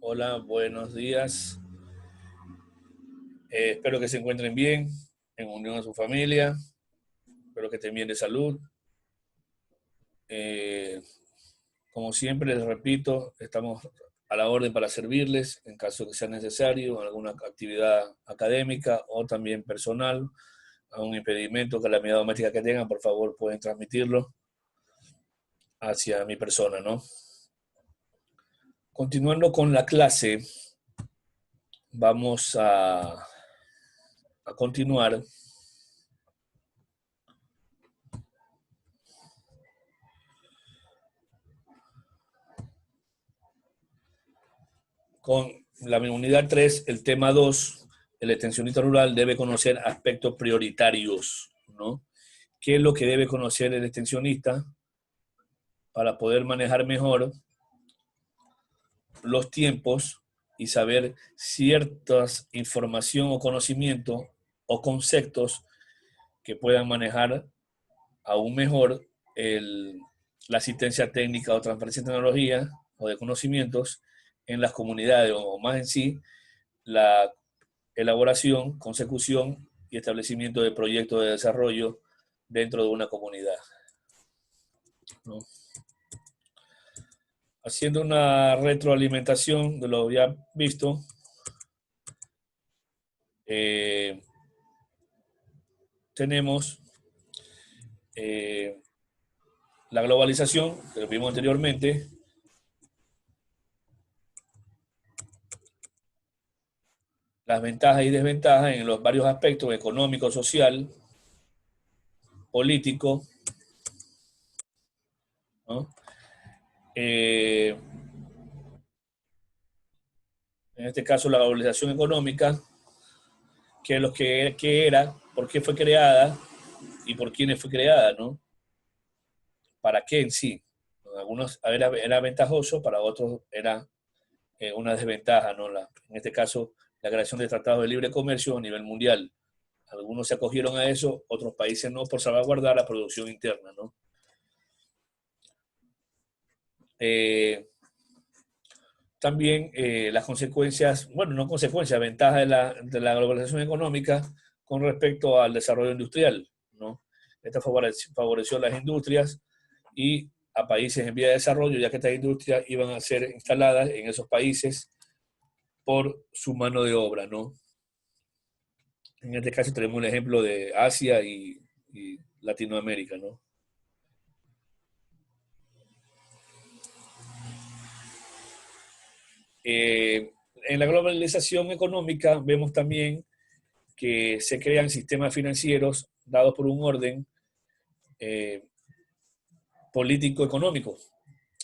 Hola, buenos días. Espero que se encuentren bien, en unión a su familia. Espero que estén bien de salud. Eh, Como siempre, les repito, estamos a la orden para servirles en caso que sea necesario, alguna actividad académica o también personal, algún impedimento, calamidad doméstica que tengan, por favor, pueden transmitirlo hacia mi persona, ¿no? Continuando con la clase, vamos a continuar con la unidad 3, el tema 2, el extensionista rural debe conocer aspectos prioritarios, ¿no? ¿Qué es lo que debe conocer el extensionista para poder manejar mejor los tiempos y saber ciertas información o conocimiento o conceptos que puedan manejar aún mejor la asistencia técnica o transferencia de tecnología o de conocimientos en las comunidades o más en sí la elaboración, consecución y establecimiento de proyectos de desarrollo dentro de una comunidad, ¿no? Haciendo una retroalimentación de lo ya visto, eh, tenemos eh, la globalización, que lo vimos anteriormente, las ventajas y desventajas en los varios aspectos económico, social, político, ¿no? Eh, en este caso, la globalización económica, qué es lo que era, por qué fue creada y por quiénes fue creada, ¿no? Para qué en sí. Algunos era ventajoso, para otros era una desventaja, ¿no? En este caso, la creación de tratados de libre comercio a nivel mundial. Algunos se acogieron a eso, otros países no, por salvaguardar la producción interna, ¿no? Eh, También las consecuencias, bueno, no consecuencias, ventajas de la globalización económica con respecto al desarrollo industrial, ¿no? Esta favoreció las industrias y a países en vía de desarrollo, ya que estas industrias iban a ser instaladas en esos países por su mano de obra, ¿no? En este caso tenemos un ejemplo de Asia y Latinoamérica, ¿no? En la globalización económica vemos también que se crean sistemas financieros dados por un orden eh, político-económico,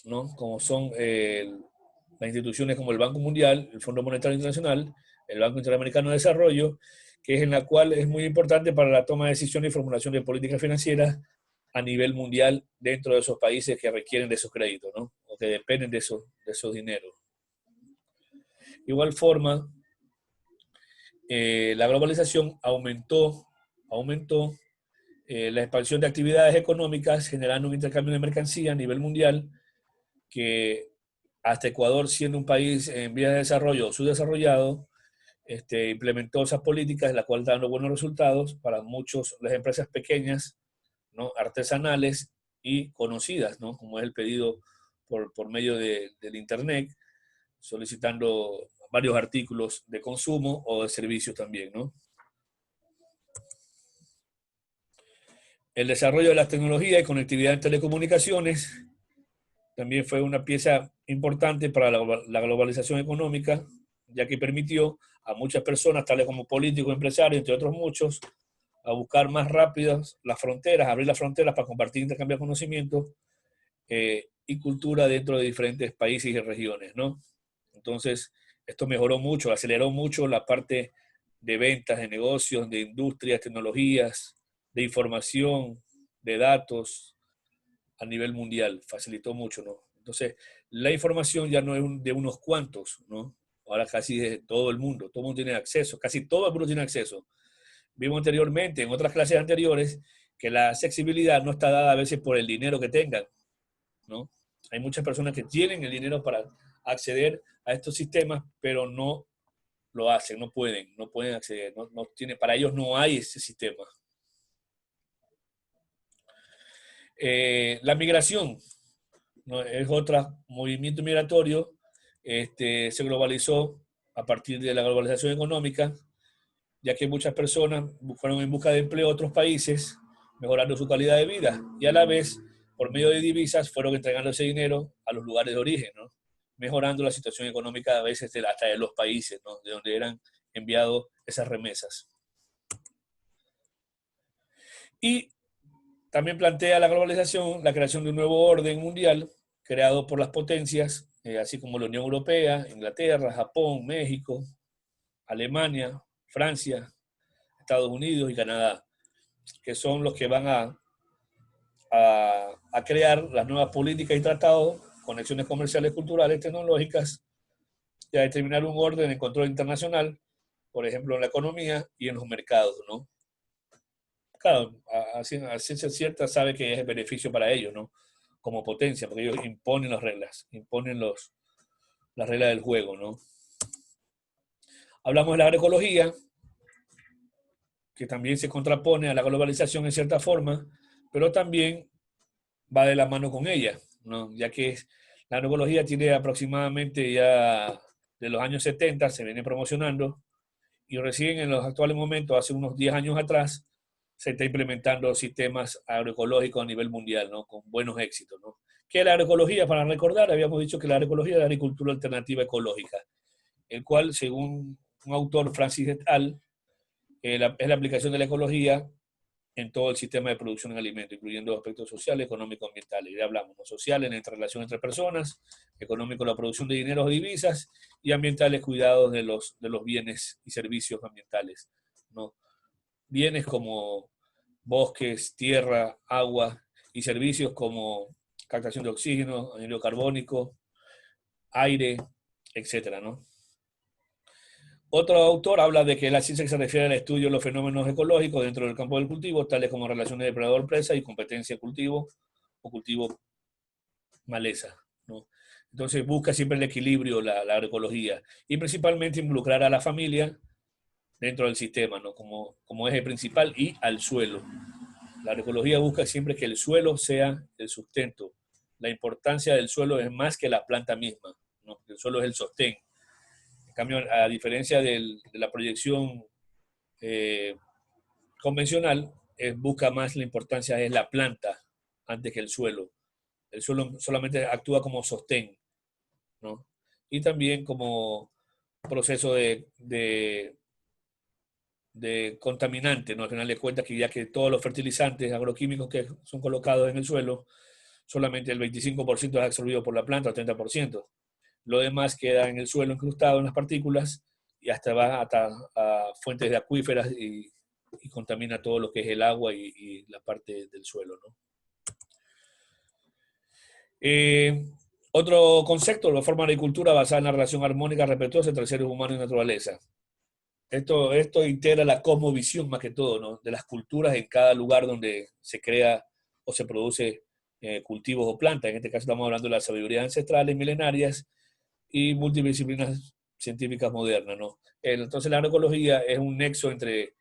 ¿no? Como son las instituciones como el Banco Mundial, el Fondo Monetario Internacional, el Banco Interamericano de Desarrollo, que es en la cual es muy importante para la toma de decisiones y formulación de políticas financieras a nivel mundial dentro de esos países que requieren de esos créditos, ¿no? O que dependen de esos dineros. De igual forma, la globalización aumentó la expansión de actividades económicas, generando un intercambio de mercancía a nivel mundial que hasta Ecuador, siendo un país en vías de desarrollo o subdesarrollado, implementó esas políticas, la cual está dando buenos resultados para muchas las empresas pequeñas, ¿no? Artesanales y conocidas, ¿no? Como es el pedido por medio del Internet, solicitando varios artículos de consumo o de servicios también, ¿no? El desarrollo de las tecnologías y conectividad en telecomunicaciones también fue una pieza importante para la globalización económica, ya que permitió a muchas personas, tales como políticos, empresarios, entre otros muchos, a buscar más rápidas las fronteras, abrir las fronteras para compartir e intercambiar conocimientos y cultura dentro de diferentes países y regiones, ¿no? Entonces, esto mejoró mucho, aceleró mucho la parte de ventas, de negocios, de industrias, tecnologías, de información, de datos a nivel mundial, facilitó mucho, ¿no? Entonces, la información ya no es de unos cuantos, ¿no? Ahora casi de todo el mundo tiene acceso, casi todo el mundo tiene acceso. Vimos anteriormente, en otras clases anteriores, que la accesibilidad no está dada a veces por el dinero que tengan, ¿no? Hay muchas personas que tienen el dinero para acceder a estos sistemas, pero no lo hacen, no pueden acceder, para ellos no hay ese sistema. La migración, ¿no? Es otro movimiento migratorio, se globalizó a partir de la globalización económica, ya que muchas personas fueron en busca de empleo a otros países, mejorando su calidad de vida, y a la vez, por medio de divisas, fueron entregando ese dinero a los lugares de origen, ¿no? Mejorando la situación económica a veces hasta de los países, ¿no? De donde eran enviados esas remesas. Y también plantea la globalización la creación de un nuevo orden mundial creado por las potencias, así como la Unión Europea, Inglaterra, Japón, México, Alemania, Francia, Estados Unidos y Canadá, que son los que van a crear las nuevas políticas y tratados, conexiones comerciales, culturales, tecnológicas, y a determinar un orden de control internacional, por ejemplo, en la economía y en los mercados, ¿no? Claro, a ciencia cierta sabe que es el beneficio para ellos, ¿no? Como potencia, porque ellos imponen las reglas, imponen las reglas del juego, ¿no? Hablamos de la agroecología, que también se contrapone a la globalización en cierta forma, pero también va de la mano con ella, ¿no? Ya que la agroecología tiene aproximadamente ya de los años 70, se viene promocionando, y recién en los actuales momentos, hace unos 10 años atrás, se está implementando sistemas agroecológicos a nivel mundial, ¿no? Con buenos éxitos, ¿no? ¿Qué es la agroecología? Para recordar, habíamos dicho que la agroecología es la agricultura alternativa ecológica, el cual, según un autor, Francis et al., es la aplicación de la ecología en todo el sistema de producción de alimentos, incluyendo aspectos sociales, económicos, ambientales. Ya hablamos, ¿no? Sociales, en la interrelación entre personas, económico, la producción de dinero o divisas, y ambientales, cuidados de los bienes y servicios ambientales, ¿no? Bienes como bosques, tierra, agua, y servicios como captación de oxígeno, anhídrido carbónico, aire, etcétera, ¿no? Otro autor habla de que la ciencia que se refiere al estudio de los fenómenos ecológicos dentro del campo del cultivo, tales como relaciones depredador-presa y competencia cultivo o cultivo-maleza, ¿no? Entonces busca siempre el equilibrio, la agroecología, y principalmente involucrar a la familia dentro del sistema, ¿no? Como eje principal, y al suelo. La agroecología busca siempre que el suelo sea el sustento. La importancia del suelo es más que la planta misma, ¿no? El suelo es el sostén. En cambio, a diferencia de la proyección convencional, busca más la importancia es la planta antes que el suelo. El suelo solamente actúa como sostén, ¿no? Y también como proceso de contaminante, ¿no? Al final de cuentas, que ya que todos los fertilizantes agroquímicos que son colocados en el suelo, solamente el 25% es absorbido por la planta, el 30%. Lo demás queda en el suelo incrustado en las partículas y hasta va a fuentes de acuíferas y contamina todo lo que es el agua y la parte del suelo, ¿no? Otro concepto, la forma de agricultura basada en la relación armónica respetuosa entre seres humanos y naturaleza. Esto integra la cosmovisión más que todo, ¿no? De las culturas en cada lugar donde se crea o se produce cultivos o plantas. En este caso estamos hablando de las sabidurías ancestrales milenarias y multidisciplinas científicas modernas, ¿no? Entonces la agroecología es un nexo entre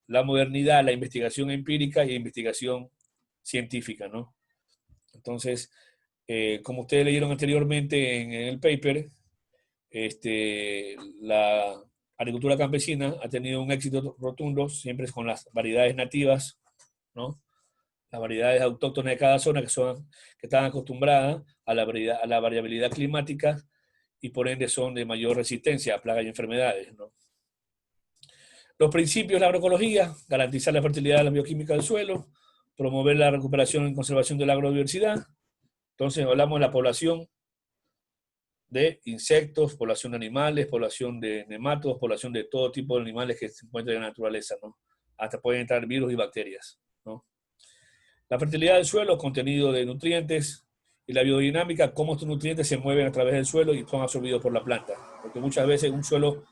la modernidad, la investigación empírica y investigación científica, ¿no? Entonces, como ustedes leyeron anteriormente en el paper, la agricultura campesina ha tenido un éxito rotundo, siempre con las variedades nativas, ¿no? Las variedades autóctonas de cada zona que están acostumbradas a la variabilidad climática y por ende son de mayor resistencia a plagas y enfermedades, ¿no? Los principios de la agroecología: garantizar la fertilidad de la bioquímica del suelo, promover la recuperación y conservación de la agrodiversidad. Entonces hablamos de la población de insectos, población de animales, población de nematodos, población de todo tipo de animales que se encuentran en la naturaleza, ¿no? Hasta pueden entrar virus y bacterias, ¿no? La fertilidad del suelo, contenido de nutrientes, y la biodinámica, cómo estos nutrientes se mueven a través del suelo y son absorbidos por la planta. Porque muchas veces un suelo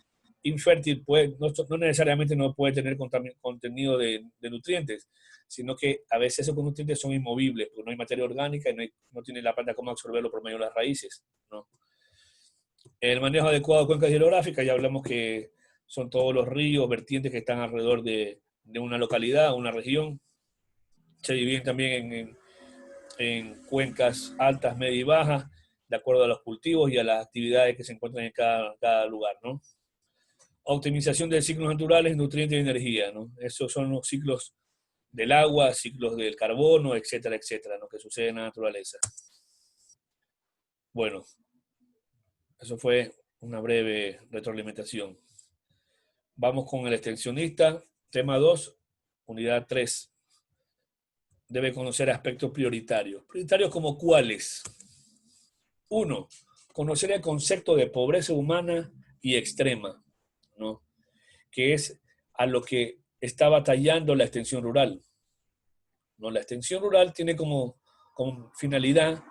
infértil no necesariamente no puede tener contenido de nutrientes, sino que a veces esos nutrientes son inmovibles, porque no hay materia orgánica y no tiene la planta cómo absorberlo por medio de las raíces, ¿no? El manejo adecuado de cuencas hidrográficas, ya hablamos que son todos los ríos, vertientes que están alrededor de una localidad, una región. Se dividen también en cuencas altas, medias y bajas, de acuerdo a los cultivos y a las actividades que se encuentran en cada lugar, ¿no? Optimización de ciclos naturales, nutrientes y energía, ¿no? Esos son los ciclos del agua, ciclos del carbono, etcétera, etcétera, lo que sucede en la naturaleza. Bueno, eso fue una breve retroalimentación. Vamos con el extensionista. Tema 2, unidad 3. Debe conocer aspectos prioritarios. ¿Prioritarios como cuáles? 1. Conocer el concepto de pobreza humana y extrema, ¿no? Que es a lo que está batallando la extensión rural, ¿no? La extensión rural tiene como finalidad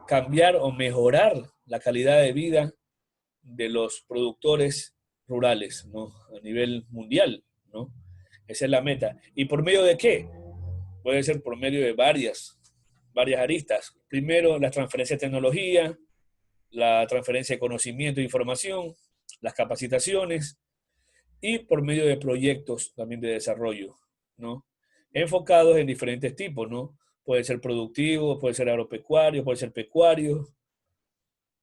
cambiar o mejorar la calidad de vida de los productores rurales, ¿no? A nivel mundial, ¿no? Esa es la meta. ¿Y por medio de qué? Puede ser por medio de varias aristas. Primero, la transferencia de tecnología, la transferencia de conocimiento e información, las capacitaciones y por medio de proyectos también de desarrollo, ¿no? Enfocados en diferentes tipos, ¿no? Puede ser productivo, puede ser agropecuario, puede ser pecuario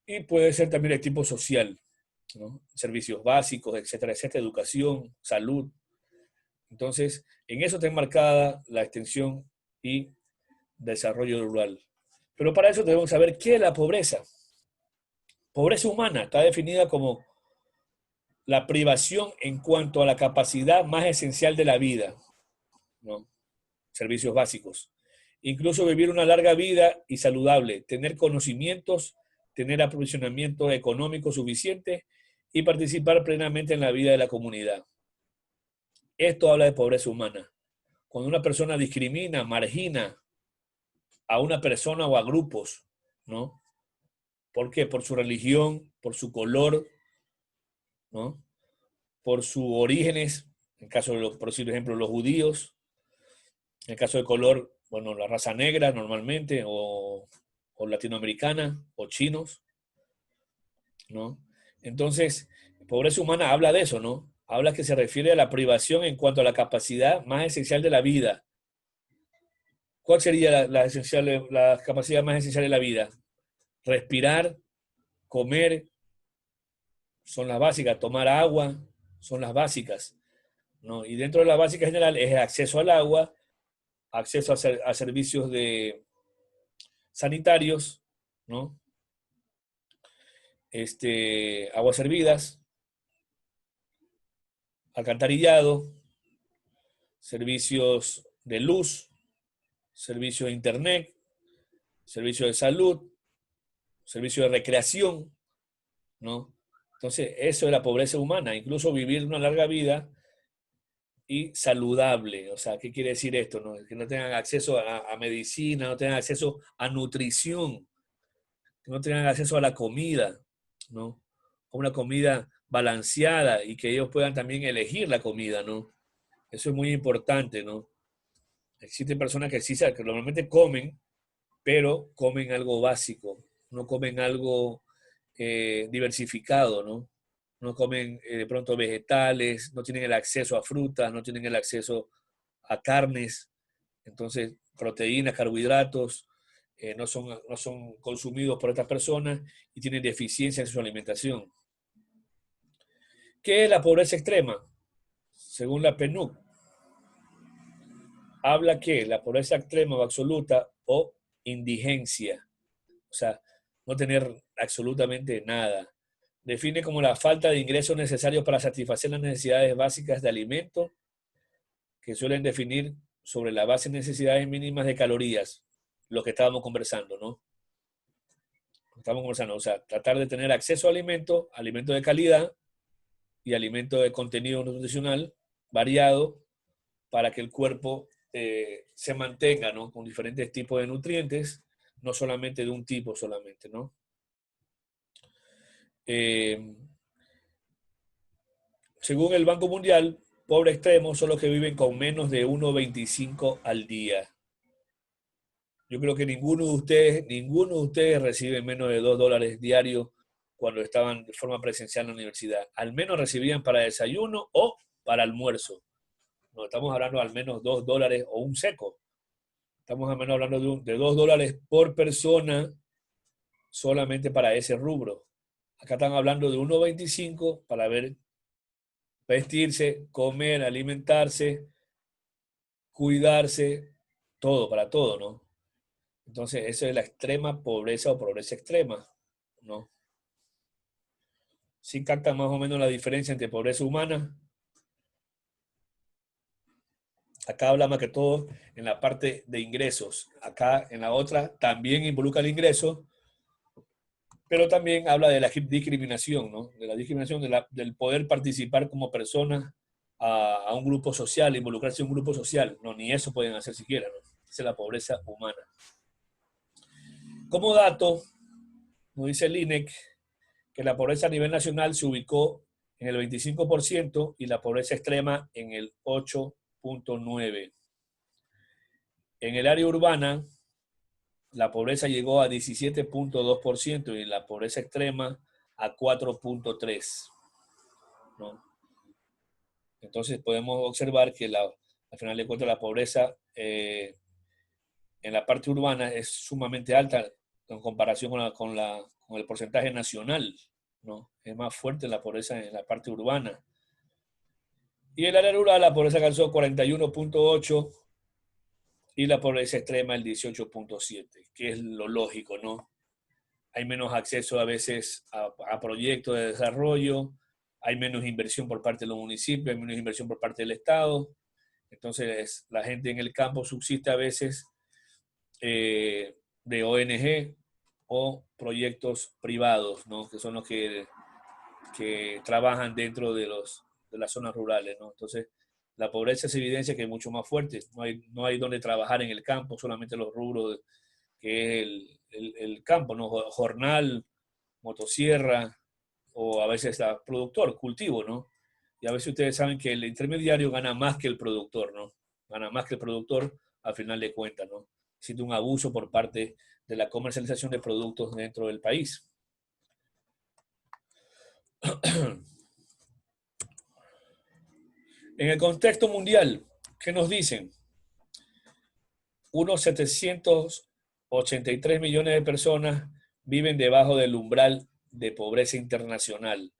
y puede ser también de tipo social, ¿no? Servicios básicos, etcétera, etcétera, educación, salud. Entonces, en eso está enmarcada la extensión y desarrollo rural. Pero para eso debemos saber qué es la pobreza. Pobreza humana está definida como la privación en cuanto a la capacidad más esencial de la vida, ¿no? Servicios básicos. Incluso vivir una larga vida y saludable, tener conocimientos, tener aprovisionamiento económico suficiente y participar plenamente en la vida de la comunidad. Esto habla de pobreza humana. Cuando una persona discrimina, margina a una persona o a grupos, ¿no? ¿Por qué? Por su religión, por su color, ¿no? Por sus orígenes, en caso de, por ejemplo, los judíos, en el caso de color, bueno, la raza negra normalmente, o latinoamericana, o chinos, ¿no? Entonces, pobreza humana habla de eso, ¿no? Habla que se refiere a la privación en cuanto a la capacidad más esencial de la vida. ¿Cuál sería la capacidad más esencial de la vida? Respirar, comer, son las básicas, tomar agua, son las básicas, ¿no? Y dentro de las básicas general es el acceso al agua, acceso a servicios sanitarios, ¿no? Aguas servidas, alcantarillado, servicios de luz, servicios de internet, servicios de salud, servicios de recreación, ¿no? Entonces, eso es la pobreza humana, incluso vivir una larga vida y saludable. O sea, ¿qué quiere decir esto? ¿No? Que no tengan acceso a medicina, no tengan acceso a nutrición, que no tengan acceso a la comida, ¿no? A una comida balanceada y que ellos puedan también elegir la comida, ¿no? Eso es muy importante, ¿no? Existen personas que sí, que normalmente comen, pero comen algo básico, no comen algo diversificado, ¿no? No comen de pronto vegetales, no tienen el acceso a frutas, no tienen el acceso a carnes, entonces proteínas, carbohidratos, no son consumidos por estas personas y tienen deficiencia en su alimentación. ¿Qué es la pobreza extrema? Según la PNUD, habla que la pobreza extrema o absoluta o indigencia, o sea, no tener absolutamente nada. Define como la falta de ingresos necesarios para satisfacer las necesidades básicas de alimento, que suelen definir sobre la base de necesidades mínimas de calorías, lo que estábamos conversando, ¿no? Estamos conversando, o sea, tratar de tener acceso a alimentos de calidad y alimentos de contenido nutricional variado para que el cuerpo se mantenga, ¿no? Con diferentes tipos de nutrientes, no solamente de un tipo solamente, ¿no? Según el Banco Mundial, pobres extremos son los que viven con menos de 1,25 al día. Yo creo que ninguno de ustedes recibe menos de $2 diarios cuando estaban de forma presencial en la universidad. Al menos recibían para desayuno o para almuerzo. No estamos hablando al menos $2 o un seco. Estamos al menos hablando de $2 por persona solamente para ese rubro. Acá están hablando de 1.25 para ver, vestirse, comer, alimentarse, cuidarse, todo, para todo, ¿no? Entonces, eso es la extrema pobreza o pobreza extrema, ¿no? ¿Sí captan más o menos la diferencia entre pobreza humana? Acá habla más que todo en la parte de ingresos. Acá en la otra también involucra el ingreso, pero también habla de la discriminación, ¿no? De la discriminación, del poder participar como persona a un grupo social, involucrarse en un grupo social. No, ni eso pueden hacer siquiera, ¿no? Esa es la pobreza humana. Como dato, nos dice el INEC que la pobreza a nivel nacional se ubicó en el 25% y la pobreza extrema en el 8.9%. En el área urbana, la pobreza llegó a 17.2% y la pobreza extrema a 4.3%, ¿no? Entonces podemos observar que al final de cuentas la pobreza en la parte urbana es sumamente alta en comparación con el porcentaje nacional, ¿no? Es más fuerte la pobreza en la parte urbana. Y en el área rural la pobreza alcanzó 41.8% y la pobreza extrema el 18.7%, que es lo lógico, ¿no? Hay menos acceso a veces a proyectos de desarrollo, hay menos inversión por parte de los municipios, hay menos inversión por parte del Estado. Entonces, la gente en el campo subsiste a veces de ONG o proyectos privados, ¿no? Que son los que trabajan dentro de las zonas rurales, ¿no? Entonces, la pobreza se evidencia que es mucho más fuerte. No hay donde trabajar en el campo, solamente los rubros que es el campo, ¿no? Jornal, motosierra o a veces productor, cultivo, ¿no? Y a veces ustedes saben que el intermediario gana más que el productor, ¿no? Gana más que el productor al final de cuentas, ¿no? Siendo un abuso por parte de la comercialización de productos dentro del país. En el contexto mundial, ¿qué nos dicen? Unos 783 millones de personas viven debajo del umbral de pobreza internacional,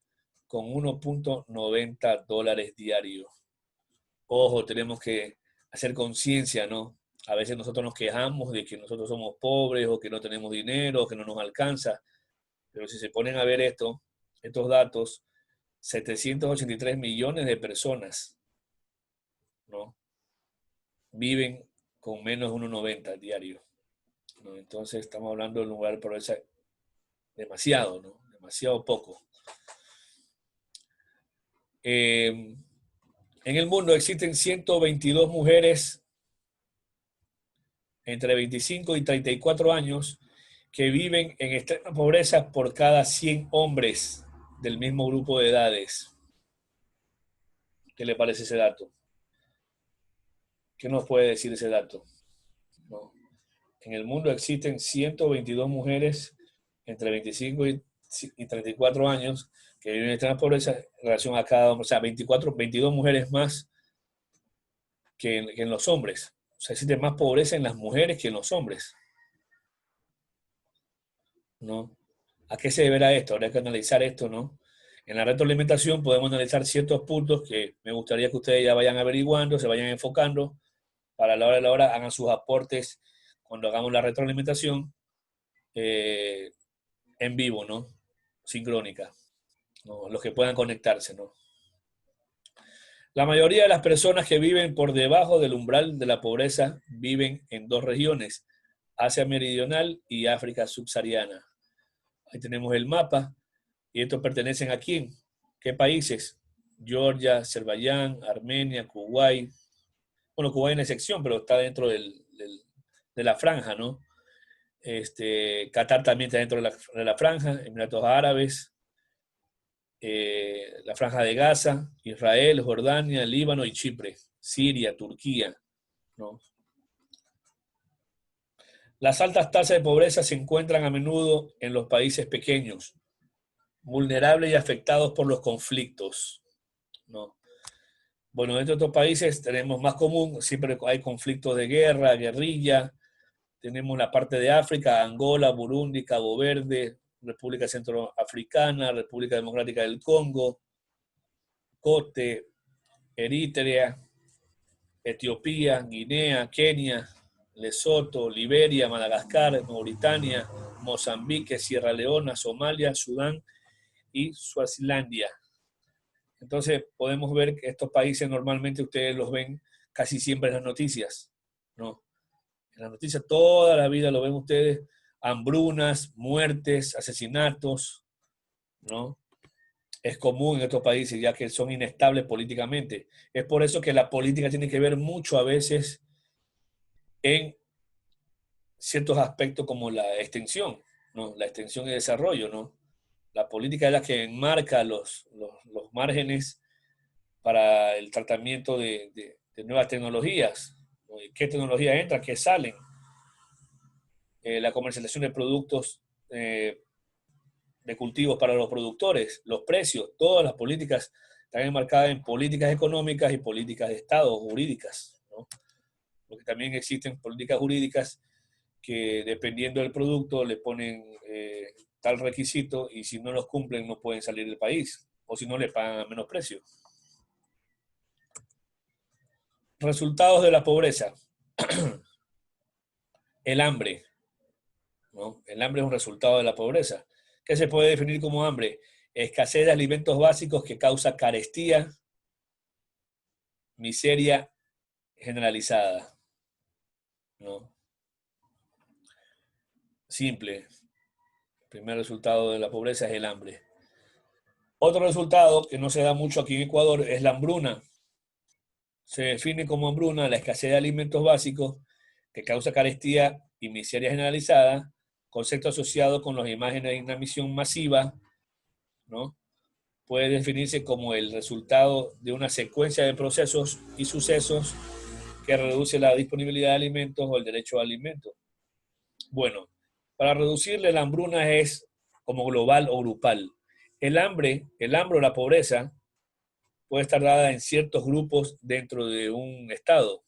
con $1.90 diarios. Ojo, tenemos que hacer conciencia, ¿no? A veces nosotros nos quejamos de que nosotros somos pobres o que no tenemos dinero o que no nos alcanza, pero si se ponen a ver estos datos, 783 millones de personas, ¿no? Viven con menos de 1.90 diario, ¿no? Entonces estamos hablando de un lugar de pobreza demasiado, ¿no? Demasiado poco. En el mundo existen 122 mujeres entre 25 y 34 años que viven en extrema pobreza por cada 100 hombres del mismo grupo de edades. ¿Qué le parece ese dato? ¿Qué nos puede decir ese dato? ¿No? En el mundo existen 122 mujeres entre 25 y 34 años que viven en extrema pobreza en relación a cada hombre. O sea, 22 mujeres más que en los hombres. O sea, existe más pobreza en las mujeres que en los hombres, ¿no? ¿A qué se deberá esto? Habría que analizar esto, ¿no? En la retroalimentación podemos analizar ciertos puntos que me gustaría que ustedes ya vayan averiguando, se vayan enfocando, para la hora de la hora hagan sus aportes cuando hagamos la retroalimentación en vivo, ¿no? Sincrónica, ¿no? Los que puedan conectarse, ¿no? La mayoría de las personas que viven por debajo del umbral de la pobreza viven en dos regiones, Asia Meridional y África Subsahariana. Ahí tenemos el mapa. ¿Y estos pertenecen a quién? ¿Qué países? Georgia, Azerbaiyán, Armenia, Kuwait. Bueno, Kuwait es una excepción, pero está dentro de la franja, ¿no? Qatar también está dentro de la franja, Emiratos Árabes, la franja de Gaza, Israel, Jordania, Líbano y Chipre, Siria, Turquía, ¿no? Las altas tasas de pobreza se encuentran a menudo en los países pequeños, vulnerables y afectados por los conflictos, ¿no? Bueno, dentro de otros países tenemos más común, siempre hay conflictos de guerra, guerrilla. Tenemos la parte de África, Angola, Burundi, Cabo Verde, República Centroafricana, República Democrática del Congo, Cote, Eritrea, Etiopía, Guinea, Kenia, Lesoto, Liberia, Madagascar, Mauritania, Mozambique, Sierra Leona, Somalia, Sudán y Suazilandia. Entonces podemos ver que estos países normalmente ustedes los ven casi siempre en las noticias, ¿no? En las noticias toda la vida lo ven ustedes, hambrunas, muertes, asesinatos, ¿no? Es común en estos países ya que son inestables políticamente. Es por eso que la política tiene que ver mucho a veces en ciertos aspectos como la extensión, ¿no? La extensión y desarrollo, ¿no? La política es la que enmarca los márgenes para el tratamiento de nuevas tecnologías, ¿no? ¿Qué tecnologías entran? ¿Qué salen? La comercialización de productos de cultivos para los productores, los precios, todas las políticas están enmarcadas en políticas económicas y políticas de Estado, jurídicas, ¿no? Porque también existen políticas jurídicas que dependiendo del producto le ponen tal requisito y si no los cumplen no pueden salir del país o si no le pagan a menos precio. Resultados de la pobreza. El hambre, ¿no? El hambre es un resultado de la pobreza. ¿Qué se puede definir como hambre? Escasez de alimentos básicos que causa carestía, miseria generalizada, ¿no? Simple. El primer resultado de la pobreza es el hambre. Otro resultado que no se da mucho aquí en Ecuador es la hambruna. Se define como hambruna la escasez de alimentos básicos que causa carestía y miseria generalizada, concepto asociado con las imágenes de inanición masiva, ¿no? Puede definirse como el resultado de una secuencia de procesos y sucesos que reduce la disponibilidad de alimentos o el derecho a alimentos. Bueno, para reducirle la hambruna es como global o grupal. El hambre o la pobreza puede estar dada en ciertos grupos dentro de un estado,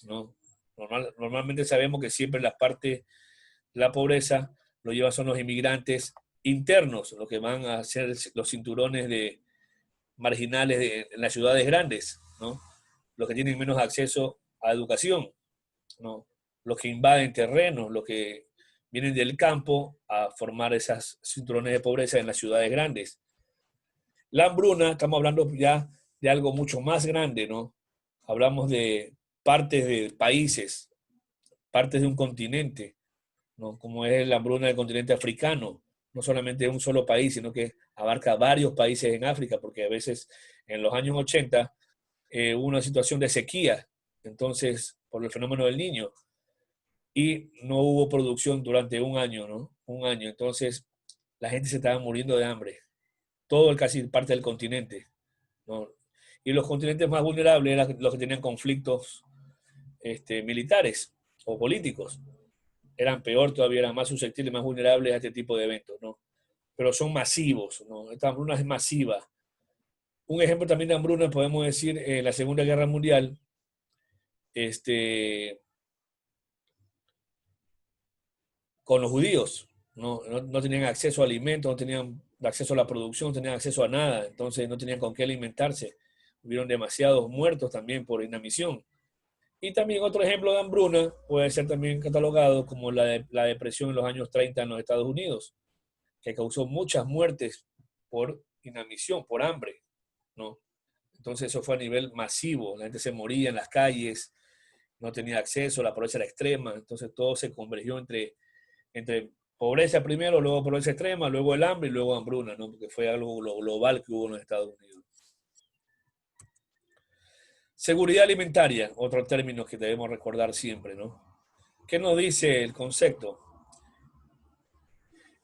¿no? Normalmente sabemos que siempre la parte de la pobreza lo llevan son los inmigrantes internos, los que van a ser los cinturones de marginales en las ciudades grandes, ¿no? Los que tienen menos acceso a educación, ¿no? Los que invaden terrenos, los que vienen del campo a formar esas cinturones de pobreza en las ciudades grandes. La hambruna, estamos hablando ya de algo mucho más grande, ¿no? Hablamos de partes de países, partes de un continente, ¿no? Como es la hambruna del continente africano, no solamente de un solo país, sino que abarca varios países en África, porque a veces en los años 80 hubo una situación de sequía, entonces, por el fenómeno del niño, y no hubo producción durante un año, ¿no? Un año, entonces la gente se estaba muriendo de hambre, todo el casi parte del continente, ¿no? Y los continentes más vulnerables eran los que tenían conflictos militares o políticos. Eran peor todavía, eran más susceptibles, más vulnerables a este tipo de eventos, ¿no? Pero son masivos, ¿no? Esta hambruna es masiva. Un ejemplo también de hambruna podemos decir en la Segunda Guerra Mundial, este, con los judíos, no tenían acceso a alimentos, no tenían acceso a la producción, no tenían acceso a nada, entonces no tenían con qué alimentarse. Hubieron demasiados muertos también por inanición. Y también otro ejemplo de hambruna puede ser también catalogado como la depresión en los años 30 en los Estados Unidos, que causó muchas muertes por inanición, por hambre, ¿no? Entonces eso fue a nivel masivo, la gente se moría en las calles, no tenía acceso, la pobreza era extrema, entonces todo se convergió entre pobreza primero, luego pobreza extrema, luego el hambre y luego hambruna, ¿no? Porque fue algo global que hubo en los Estados Unidos. Seguridad alimentaria, otro término que debemos recordar siempre, ¿no? ¿Qué nos dice el concepto?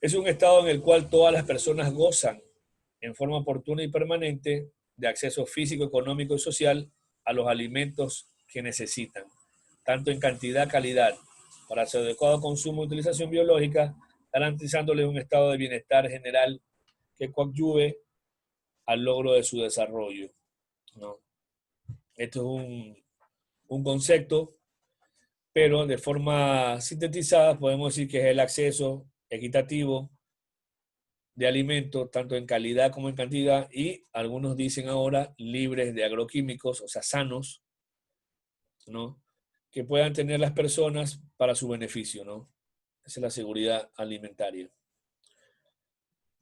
Es un estado en el cual todas las personas gozan en forma oportuna y permanente de acceso físico, económico y social a los alimentos que necesitan, tanto en cantidad, calidad, para su adecuado consumo y utilización biológica, garantizándoles un estado de bienestar general que coadyuve al logro de su desarrollo, ¿no? Esto es un concepto, pero de forma sintetizada podemos decir que es el acceso equitativo de alimentos, tanto en calidad como en cantidad, y algunos dicen ahora libres de agroquímicos, o sea, sanos, ¿no? Que puedan tener las personas para su beneficio, ¿no? Esa es la seguridad alimentaria.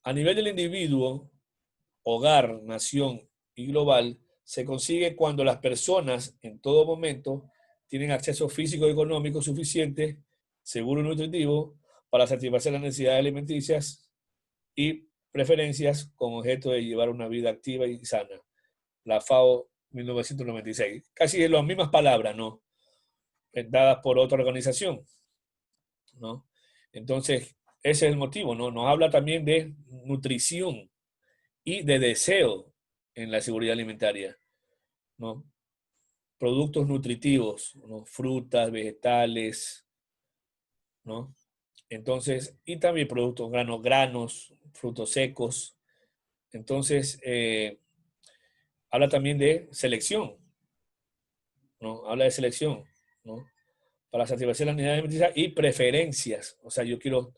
A nivel del individuo, hogar, nación y global, se consigue cuando las personas en todo momento tienen acceso físico y económico suficiente, seguro y nutritivo, para satisfacer las necesidades alimenticias y preferencias con objeto de llevar una vida activa y sana. La FAO 1996. Casi las mismas palabras, ¿no? Dadas por otra organización, ¿no? Entonces, ese es el motivo, ¿no? Nos habla también de nutrición y de deseo en la seguridad alimentaria, ¿no? Productos nutritivos, ¿no? Frutas, vegetales, ¿no? Entonces, y también productos granos, frutos secos. Entonces, habla también de selección, ¿no? Habla de selección, ¿no? Para satisfacer las necesidades alimenticias y preferencias. O sea, yo quiero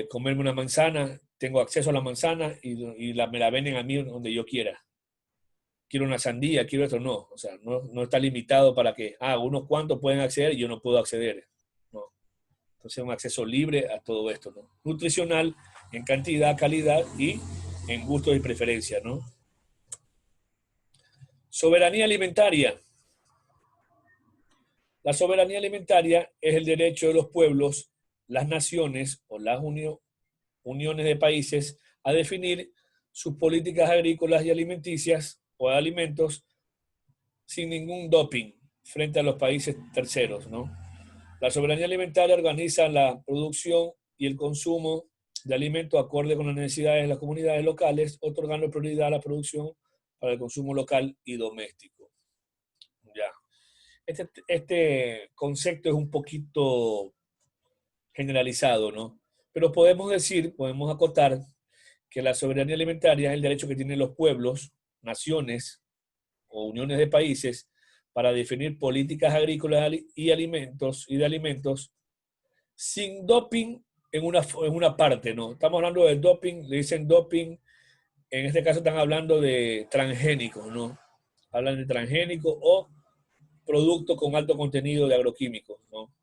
comerme una manzana, tengo acceso a la manzana y me la venden a mí donde yo quiera. Quiero una sandía, quiero esto, no. O sea, no está limitado para que, unos cuantos pueden acceder y yo no puedo acceder. No. Entonces, un acceso libre a todo esto, ¿no? Nutricional, en cantidad, calidad y en gustos y preferencias, ¿no? Soberanía alimentaria. La soberanía alimentaria es el derecho de los pueblos, las naciones o las uniones de países a definir sus políticas agrícolas y alimenticias o de alimentos sin ningún doping frente a los países terceros, ¿no? La soberanía alimentaria organiza la producción y el consumo de alimentos acorde con las necesidades de las comunidades locales, otorgando prioridad a la producción para el consumo local y doméstico. Ya. Este concepto es un poquito generalizado, ¿no? Pero podemos acotar que la soberanía alimentaria es el derecho que tienen los pueblos, naciones o uniones de países para definir políticas agrícolas y de alimentos sin doping en una parte, ¿no? Estamos hablando de doping, le dicen doping, en este caso están hablando de transgénicos, ¿no? Hablan de transgénicos o productos con alto contenido de agroquímicos, ¿no?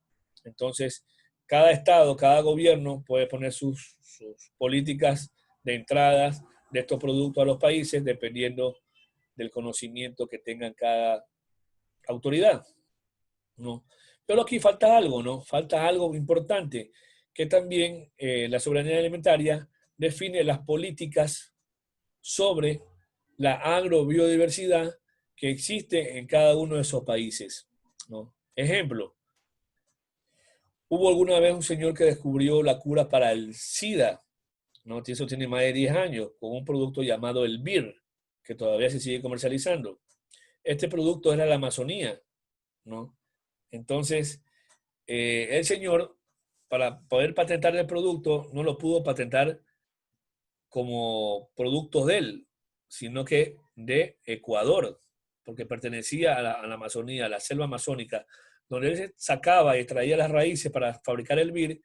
Entonces, cada estado, cada gobierno puede poner sus políticas de entradas de estos productos a los países dependiendo del conocimiento que tengan cada autoridad, ¿no? Pero aquí falta algo, ¿no? Falta algo importante, que también la soberanía alimentaria define las políticas sobre la agrobiodiversidad que existe en cada uno de esos países, ¿no? Ejemplo, hubo alguna vez un señor que descubrió la cura para el SIDA, ¿no? Eso tiene más de 10 años, con un producto llamado el BIR, que todavía se sigue comercializando. Este producto era la Amazonía, ¿no? Entonces, el señor, para poder patentar el producto, no lo pudo patentar como productos de él, sino que de Ecuador, porque pertenecía a la Amazonía, a la selva amazónica, donde él sacaba y extraía las raíces para fabricar el BIR,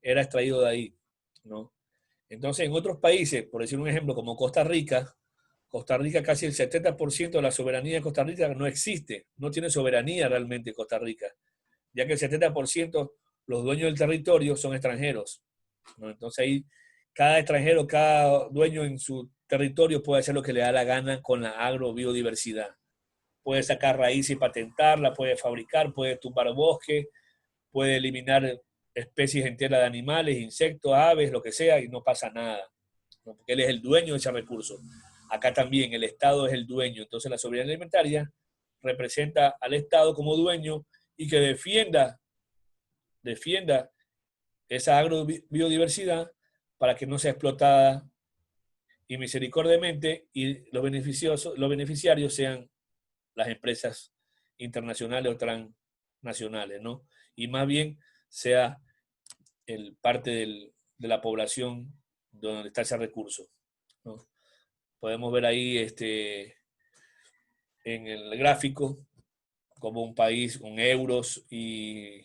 era extraído de ahí, ¿no? Entonces, en otros países, por decir un ejemplo, como Costa Rica casi el 70% de la soberanía de Costa Rica no existe, no tiene soberanía realmente Costa Rica, ya que el 70% los dueños del territorio son extranjeros, ¿no? Entonces ahí cada extranjero, cada dueño en su territorio puede hacer lo que le da la gana con la agrobiodiversidad. Puede sacar raíces y patentarla, puede fabricar, puede tumbar bosque, puede eliminar especies enteras de animales, insectos, aves, lo que sea, y no pasa nada, ¿no? Porque él es el dueño de ese recurso. Acá también el Estado es el dueño. Entonces la soberanía alimentaria representa al Estado como dueño y que defienda esa agrobiodiversidad para que no sea explotada y misericordiamente y los beneficiarios sean las empresas internacionales o transnacionales, ¿no? Y más bien sea parte de la población donde está ese recurso. ¿no? Podemos ver ahí en el gráfico como un país con euros y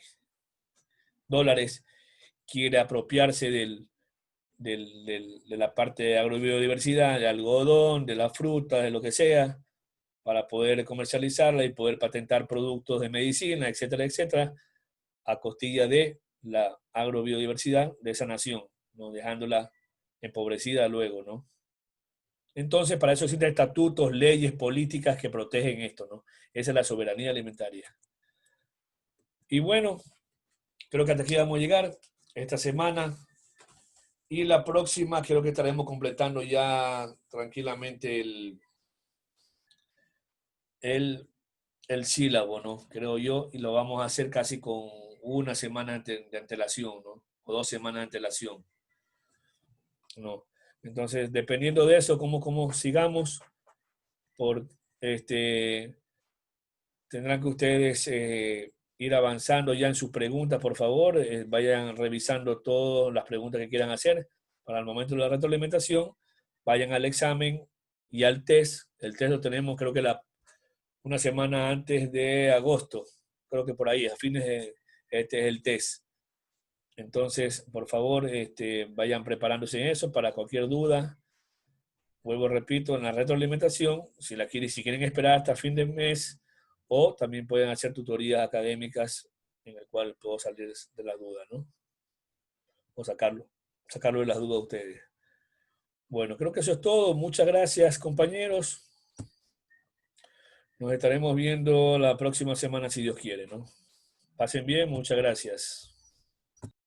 dólares quiere apropiarse de la parte de agrobiodiversidad, de algodón, de la fruta, de lo que sea, para poder comercializarla y poder patentar productos de medicina, etcétera, etcétera, a costilla de la agrobiodiversidad de esa nación, ¿no? Dejándola empobrecida luego, ¿no? Entonces, para eso existen estatutos, leyes, políticas que protegen esto, ¿no? Esa es la soberanía alimentaria. Y bueno, creo que hasta aquí vamos a llegar esta semana. Y la próxima creo que estaremos completando ya tranquilamente el, el sílabo, ¿no? Creo yo, y lo vamos a hacer casi con una semana de antelación, ¿no? O 2 semanas de antelación, ¿no? Entonces, dependiendo de eso, cómo sigamos, por tendrán que ustedes ir avanzando ya en sus preguntas, por favor. Vayan revisando todas las preguntas que quieran hacer para el momento de la retroalimentación. Vayan al examen y al test. El test lo tenemos creo que una semana antes de agosto. Creo que por ahí, a fines de este es el test. Entonces, por favor, vayan preparándose en eso para cualquier duda. Vuelvo, repito, en la retroalimentación, si quieren esperar hasta fin de mes, o también pueden hacer tutorías académicas en el cual puedo salir de la duda, ¿no? O sacarlo de las dudas a ustedes. Bueno, creo que eso es todo. Muchas gracias, compañeros. Nos estaremos viendo la próxima semana, si Dios quiere, ¿no? Pasen bien, muchas gracias.